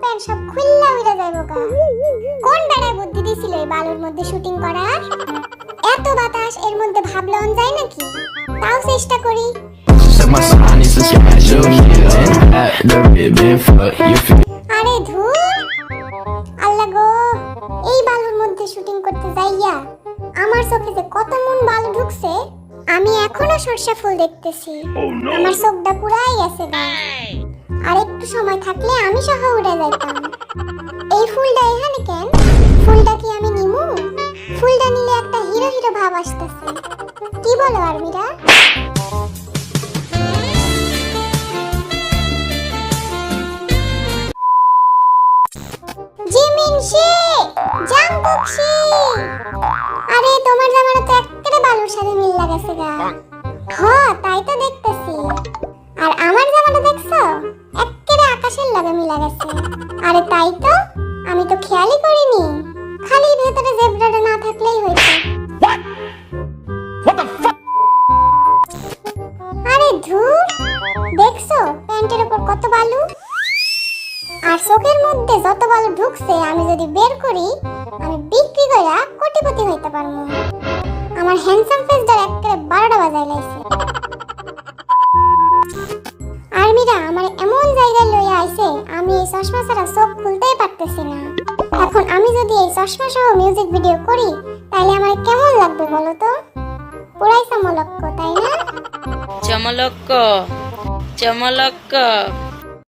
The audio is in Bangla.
প্যান্ট সব খুললা উড়ে যাইবো গা। কোন বেড়ায় বুদ্ধি দিছিল এই বালুর মধ্যে শুটিং করার? এত বাতাস এর মধ্যে ভাবলন যায় নাকি? তাও চেষ্টা করি। আরে ধুর, আল্লাহ গো, এই বালুর মধ্যে শুটিং করতে যাইয়া আমার চোখে যে কত মন বালু ঢুকছে, আমি এখনো সরষা ফুল দেখতেছি। আমার চোখটা পুরাই গেছে গা। আর একটু সময় থাকলে আমি সহ উড়ে যাইতাম। এই ফুলটা এখানে কেন? ফুলটা কি আমি নিমু? ফুলটা নিলে একটা হিরো হিরো ভাব আসতেছে। কি বলো আরমিরা? জিমিনশি, জাংকুকশি, আরে তোমার জামাটা তো একেবারে বালুর সাথে মিল লাগাছে গা। হ্যাঁ, তাই তো দেখতেছি। আর আমার জামাটা দেখছো? একেবারে আকাশের লগে মিলা গেছে। আরে তাই তো, আমি তো খেয়ালই করিনি। খালি ভেতরে জেব্রাটা না থাকলেই হইতো। আরে ধুর, দেখছো প্যান্টের উপর কত বালু? আর চোখের মধ্যে যত বালু ঢুকছে আমি যদি বের করি, আমি বিক্রি কইরা কোটিপতি হইতে পারবো। আমার হ্যান্ডসাম ফেসটার একেবারে 12টা বাজাই লাইছে। আর্মিরা আমার এমন জায়গায় লইয়া আইছে, আমি এই চশমা ছাড়া চোখ খুলতেই পারতেছি না। এখন আমি যদি এই চশমা সহ মিউজিক ভিডিও করি, তাহলে আমার কেমন লাগবে বলো তো? পুরাই চমলক্ক, তাই না? চমলক্ক, চমলক্ক।